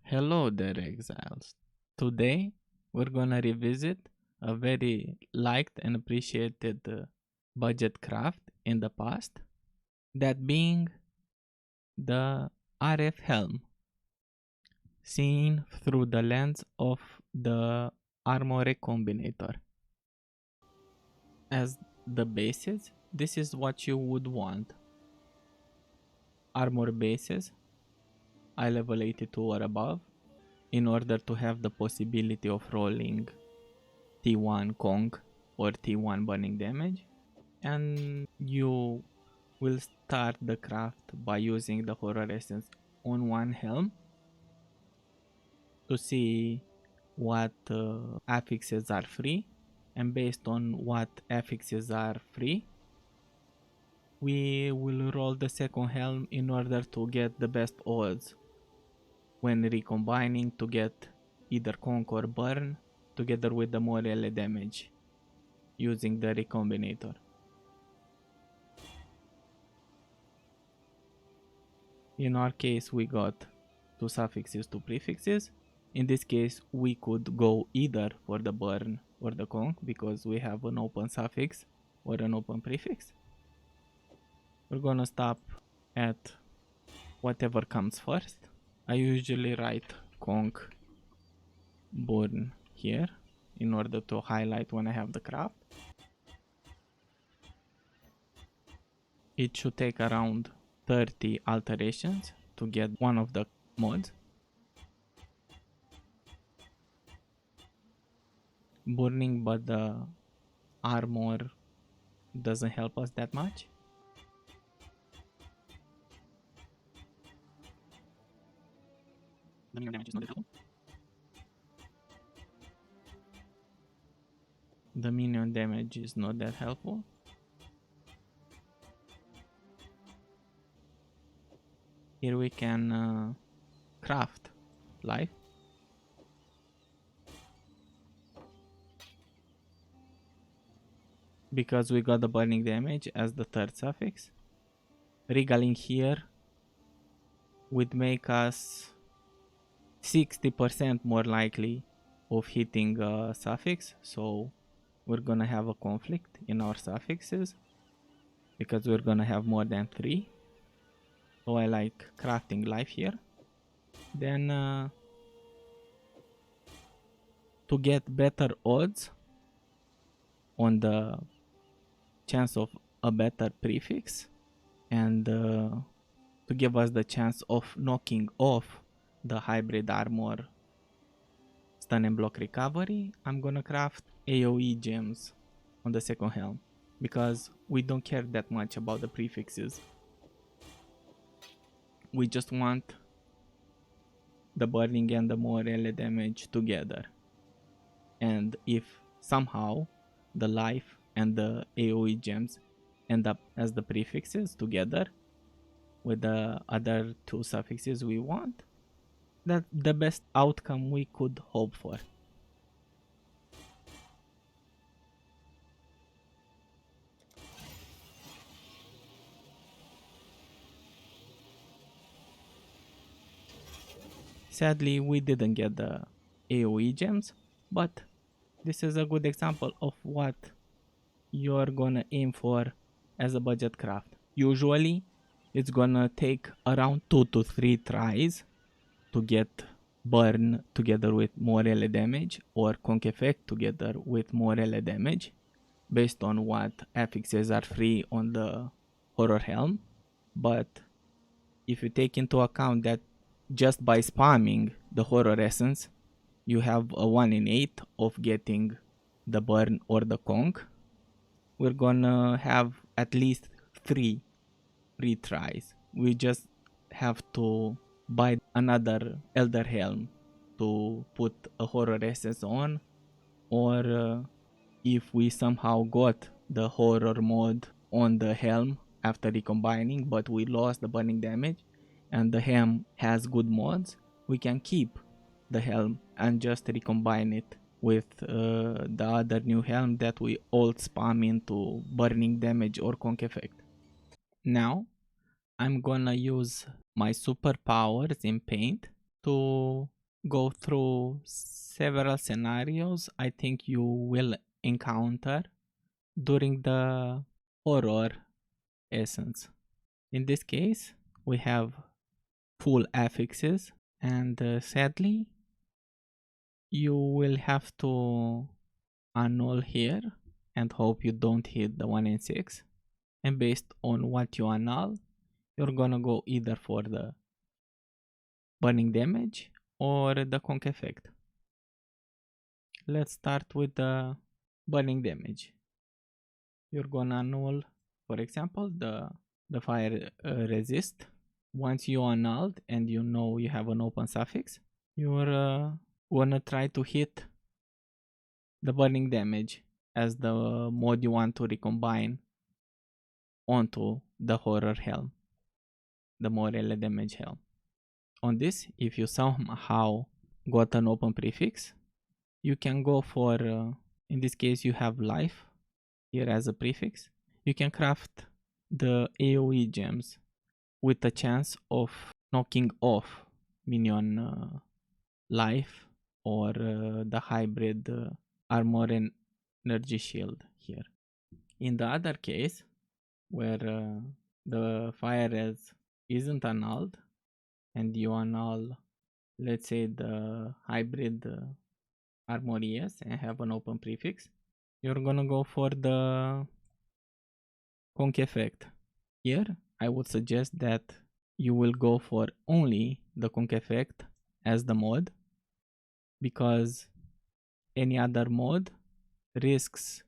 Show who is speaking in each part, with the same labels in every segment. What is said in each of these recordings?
Speaker 1: Hello there, exiles. Today we're gonna revisit a very liked and appreciated budget craft in the past, that being the RF Helm, seen through the lens of the armor recombinator. As the bases, this is what you would want. Armor bases, eye level 82 or above, in order to have the possibility of rolling T1 Conc or T1 burning damage, and you will start the craft by using the horror essence on one helm to see what affixes are free, and based on what affixes are free we will roll the second helm in order to get the best odds when recombining to get either Conc or burn together with the more melee damage using the Recombinator. In our case we got two suffixes, two prefixes. In this case we could go either for the burn or the Conc because we have an open suffix or an open prefix. We're gonna stop at whatever comes first. I usually write Conc burn here in order to highlight when I have the craft. It should take around 30 alterations to get one of the mods. Burning, but the armor doesn't help us that much. The minion damage is not that helpful. The minion damage is not that helpful. Here we can craft life. Because we got the burning damage as the third suffix. Regaling here would make us 60% more likely of hitting a suffix, so we're gonna have a conflict in our suffixes because we're gonna have more than 3. So I like crafting life here. Then to get better odds on the chance of a better prefix and to give us the chance of knocking off the hybrid armor stun and block recovery, I'm gonna craft AoE gems on the second helm because we don't care that much about the prefixes. We just want the burning and the more melee damage together, and if somehow the life and the AoE gems end up as the prefixes together with the other two suffixes we want, that's the best outcome we could hope for. Sadly, we didn't get the AoE gems, but this is a good example of what you're gonna aim for as a budget craft. Usually, it's gonna take around 2 to 3 tries to get burn together with more melee damage or Conc effect together with more melee damage based on what affixes are free on the horror helm. But if you take into account that just by spamming the horror essence you have a 1 in 8 of getting the burn or the Conc, we're gonna have at least 3 retries. We just have to buy another Elder Helm to put a horror essence on, or if we somehow got the horror mod on the helm after recombining but we lost the burning damage and the helm has good mods, we can keep the helm and just recombine it with the other new helm that we all spam into burning damage or Conc effect. Now I'm gonna use my superpowers in paint to go through several scenarios I think you will encounter during the horror essence. In this case, we have full affixes, and sadly, you will have to annul here and hope you don't hit the 1 in 6. And based on what you annul, you're gonna go either for the burning damage or the conc effect. Let's start with the burning damage. You're gonna annul, for example, the fire resist. Once you annulled and you know you have an open suffix, you're gonna try to hit the burning damage as the mode you want to recombine onto the horror helm, the morale damage helm. On this, if you somehow got an open prefix, you can go for, in this case you have life here as a prefix. You can craft the AoE gems with a chance of knocking off minion life or the hybrid armor and energy shield here. In the other case, where the fire res isn't annulled and you annul, let's say, the hybrid armor yes and have an open prefix, you're gonna go for the conc effect. Here I would suggest that you will go for only the conc effect as the mode, because any other mode risks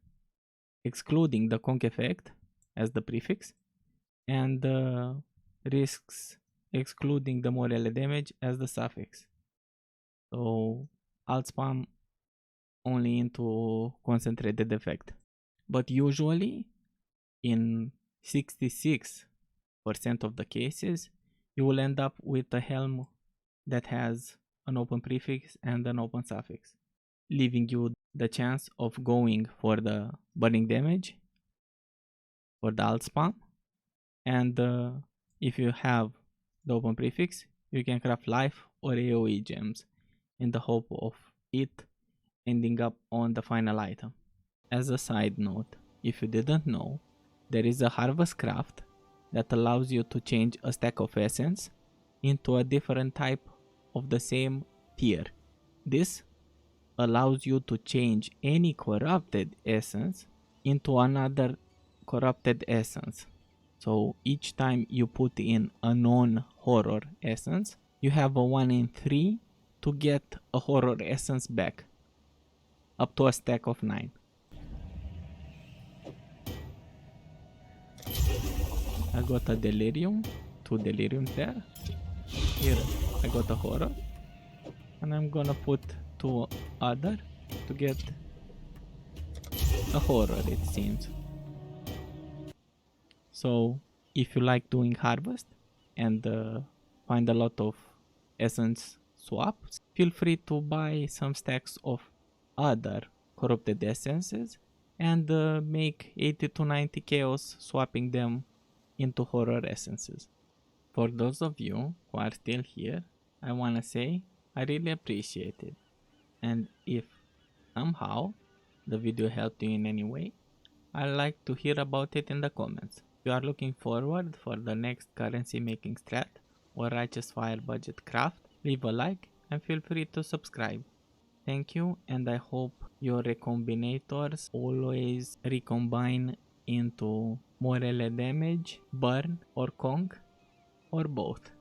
Speaker 1: excluding the conc effect as the prefix and risks excluding the morale damage as the suffix. So I'll spam only into concentrated effect. But usually in 66% of the cases, you will end up with a helm that has an open prefix and an open suffix, leaving you the chance of going for the burning damage for the alt spam. And if you have the open prefix, you can craft life or AoE gems in the hope of it ending up on the final item. As a side note, if you didn't know, there is a harvest craft that allows you to change a stack of essence into a different type of the same tier. This allows you to change any corrupted essence into another corrupted essence. So each time you put in a non-horror essence, you have a 1 in 3 to get a horror essence back, up to a stack of 9. I got a delirium, 2 deliriums there. Here I got a horror, and I'm gonna put 2 other to get a horror, it seems. So if you like doing harvest and find a lot of essence swaps, feel free to buy some stacks of other corrupted essences and make 80 to 90 chaos swapping them into horror essences. For those of you who are still here, I wanna say I really appreciate it. And if somehow the video helped you in any way, I'd like to hear about it in the comments. If you are looking forward for the next currency making strat or Righteous Fire budget craft, leave a like and feel free to subscribe. Thank you, and I hope your recombinators always recombine into morale damage, burn or conc, or both.